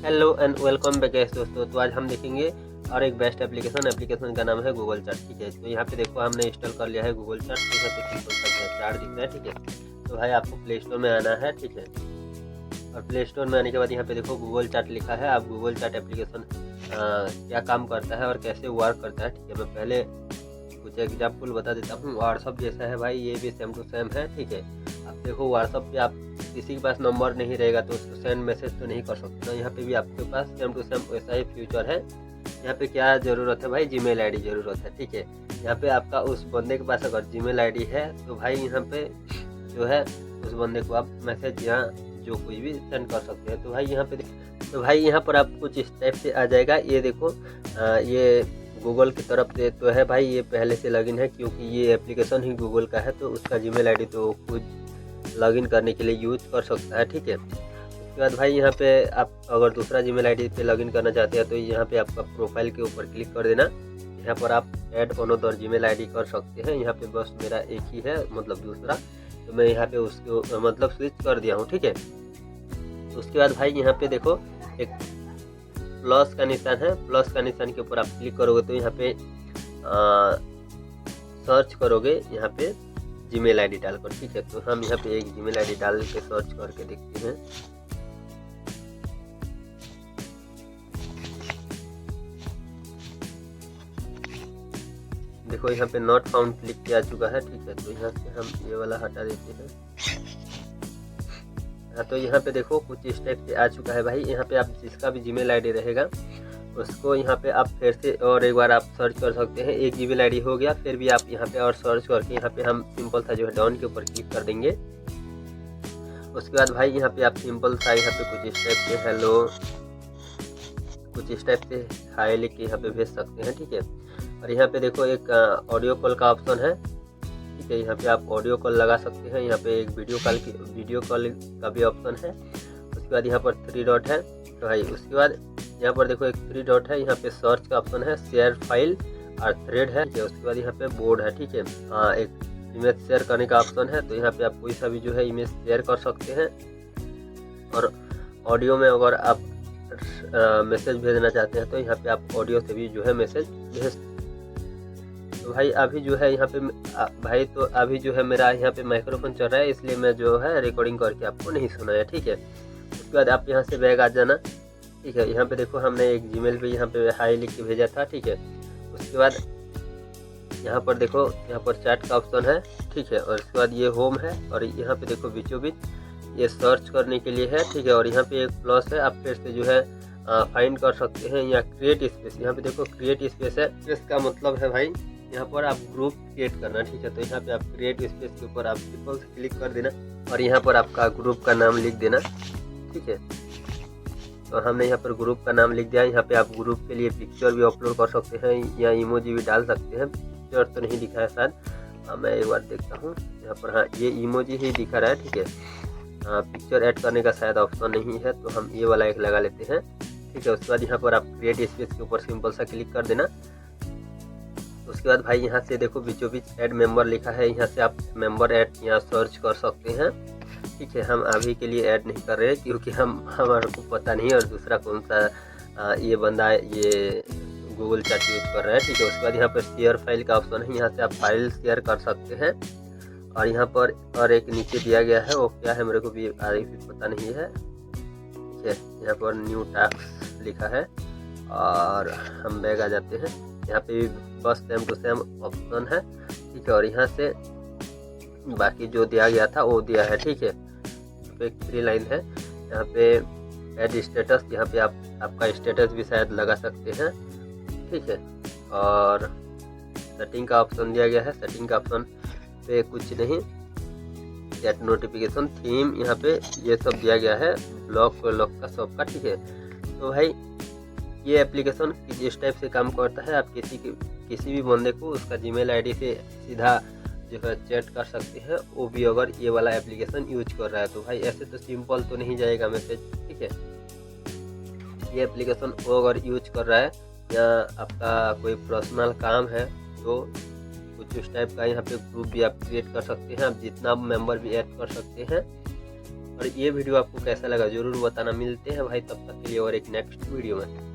Hello and welcome back guys दोस्तों। तो आज हम देखेंगे और एक बेस्ट एप्लीकेशन का नाम है गूगल चार्ट। ठीक है, तो यहाँ पे देखो हमने इंस्टॉल कर लिया है गूगल चार्ट। तो यहाँ पे सिंपल सा चार्ट दिख रहा है। ठीक है, तो भाई आपको प्ले स्टोर में आना है। ठीक है, और प्ले स्टोर में आने के बाद यहाँ पे देखो गूगल चार्ट लिखा है। आप गूगल चार्ट एप्लीकेशन क्या काम करता है और कैसे वर्क करता है। ठीक है, मैं पहले कुछ एग्जाम्पल बता देता हूँ। व्हाट्सअप जैसा है भाई, ये भी सेम टू सेम है। ठीक है, आप देखो व्हाट्सअप पे आप किसी के पास नंबर नहीं रहेगा तो उसको सेंड मैसेज तो नहीं कर सकते ना। यहाँ पे भी आपके पास सेम टू सेम वैसा ही फ्यूचर है। यहाँ पे क्या ज़रूरत है भाई, जीमेल आईडी ज़रूरत है। ठीक है, यहाँ पे आपका उस बंदे के पास अगर जीमेल आईडी है तो भाई यहाँ पे जो है उस बंदे को आप मैसेज यहाँ जो कुछ भी सेंड कर सकते हैं। तो भाई यहाँ पर आप कुछ इस टाइप से आ जाएगा। ये देखो ये गूगल की तरफ से तो है भाई, ये पहले से लॉगिन है क्योंकि ये एप्लीकेशन ही गूगल का है। तो उसका जीमेल आईडी तो खुद लॉगिन करने के लिए यूज कर सकता है। ठीक है, उसके बाद भाई यहाँ पे आप अगर दूसरा जीमेल आईडी पे लॉगिन करना चाहते हैं तो यहाँ पे आपका प्रोफाइल के ऊपर क्लिक कर देना। यहाँ पर आप ऐड अनदर जीमेल आईडी कर सकते हैं। यहाँ पे बस मेरा एक ही है, मतलब दूसरा, तो मैं यहाँ पे उसको मतलब स्विच कर दिया हूँ। ठीक है, उसके बाद भाई यहाँ पे देखो एक प्लस का निशान है। प्लस का निशान के ऊपर आप क्लिक करोगे तो यहाँ पे सर्च करोगे यहाँ पे जीमेल आईडी डालकर। ठीक है, तो हम यहाँ पे एक जीमेल आईडी डाल के सर्च करके देखते हैं। देखो यहाँ पे नॉट फाउंड लिख के आ चुका है। ठीक है, तो यहाँ से हम ये वाला हटा देते हैं। हाँ, तो यहाँ पे देखो कुछ इस टाइप से आ चुका है भाई। यहाँ पे आप जिसका भी जीमेल आईडी रहेगा उसको यहाँ पे आप फिर से और एक बार आप सर्च कर सकते हैं। एक जीमेल आईडी हो गया, फिर भी आप यहाँ पे और सर्च करके यहाँ पे हम सिंपल सा जो है डाउन के ऊपर क्लिक कर देंगे। उसके बाद भाई यहाँ पे आप सिंपल सा यहाँ पे कुछ इस टाइप से हेलो, कुछ इस टाइप से हाय लिख के यहाँ पे भेज सकते हैं। ठीक है, और यहाँ पे देखो एक ऑडियो कॉल का ऑप्शन है। ठीक है, यहाँ पे आप ऑडियो कॉल लगा सकते हैं। यहाँ पे एक वीडियो कॉल का भी ऑप्शन है। उसके बाद यहाँ पर 3 डॉट है। तो भाई उसके बाद यहाँ पर देखो एक 3 डॉट है। यहाँ पे सर्च का ऑप्शन है, शेयर फाइल और थ्रेड है। उसके बाद यहाँ पे बोर्ड है। ठीक है, हाँ, एक इमेज शेयर करने का ऑप्शन है। तो यहाँ पे आप कोई सा भी जो है इमेज शेयर कर सकते हैं। और ऑडियो में अगर आप मैसेज भेजना चाहते हैं तो यहाँ पे आप ऑडियो से भी जो है मैसेज भेज। तो भाई अभी जो है यहाँ पे भाई, तो अभी जो है मेरा यहाँ पे माइक्रोफोन चल रहा है, इसलिए मैं जो है रिकॉर्डिंग करके आपको नहीं सुनाया। ठीक है, उसके बाद आप यहाँ से बैग आ जाना। ठीक है, यहाँ पे देखो हमने एक जीमेल पे यहाँ पे हाई लिख के भेजा था। ठीक है, उसके बाद यहाँ पर देखो यहाँ पर चैट का ऑप्शन है। ठीक है, और उसके बाद ये होम है और यहाँ पे देखो बीचों बीच ये सर्च करने के लिए है। ठीक है, और यहाँ पे एक प्लस है, आप फिर से जो है फाइंड कर सकते हैं या क्रिएट स्पेस। यहाँ पे देखो क्रिएट स्पेस है, इसका मतलब है भाई यहाँ पर आप ग्रुप क्रिएट करना। ठीक है, तो यहाँ पे आप क्रिएट स्पेस के ऊपर आप सिंपल से क्लिक कर देना और यहाँ पर आपका ग्रुप का नाम लिख देना। ठीक है, तो हमने यहाँ पर ग्रुप का नाम लिख दिया। यहाँ पे आप ग्रुप के लिए पिक्चर भी अपलोड कर सकते हैं या इमोजी भी डाल सकते हैं। पिक्चर तो नहीं दिखा है शायद, मैं एक बार देखता हूँ। यहाँ पर हाँ, ये इमोजी ही दिखा रहा है। ठीक है, पिक्चर ऐड करने का शायद ऑप्शन नहीं है, तो हम ये वाला एक लगा लेते हैं। ठीक है, उसके बाद यहाँ पर आप क्रिएट स्पेस के ऊपर सिंपल सा क्लिक कर देना। उसके बाद भाई यहाँ से देखो बीचों बीच ऐड मेंबर लिखा है, यहाँ से आप मेंबर ऐड यहाँ सर्च कर सकते हैं। ठीक है, हम अभी के लिए ऐड नहीं कर रहे हैं क्योंकि हमारे को पता नहीं है और दूसरा कौन सा ये बंदा ये गूगल चार्ट यूज कर रहा है। ठीक है, उसके बाद यहाँ पर शेयर फाइल का ऑप्शन है, यहाँ से आप फाइल शेयर कर सकते हैं। और यहाँ पर और एक नीचे दिया गया है, वो क्या है मेरे को भी पता नहीं है। ठीक है, यहाँ पर न्यू टास्क लिखा है और हम बैग आ जाते हैं। यहाँ पे भी बस सेम टू सेम ऑप्शन है। ठीक है, और यहाँ से बाकी जो दिया गया था वो दिया है। ठीक है, यहाँ पे 3 लाइन है। यहाँ पे ऐड स्टेटस, यहाँ पे आप आपका स्टेटस भी शायद लगा सकते हैं। ठीक है, और सेटिंग का ऑप्शन दिया गया है। सेटिंग का ऑप्शन पे कुछ नहीं, सेट नोटिफिकेशन, थीम, यहाँ पे ये सब दिया गया है, ब्लॉक लॉक का सबका। ठीक है, तो भाई ये एप्लीकेशन इस टाइप से काम करता है। आप किसी भी बंदे को उसका जीमेल आईडी से सीधा जो है चैट कर सकते हैं, वो भी अगर ये वाला एप्लीकेशन यूज कर रहा है। तो भाई ऐसे तो सिंपल तो नहीं जाएगा मैसेज। ठीक है, ये एप्लीकेशन वो अगर यूज कर रहा है या आपका कोई पर्सनल काम है तो कुछ इस टाइप का यहाँ पे ग्रुप भी आप क्रिएट कर सकते हैं। आप जितना मेंबर भी ऐड कर सकते हैं। और ये वीडियो आपको कैसा लगा ज़रूर बताना। मिलते हैं भाई तब तक के लिए और एक नेक्स्ट वीडियो में।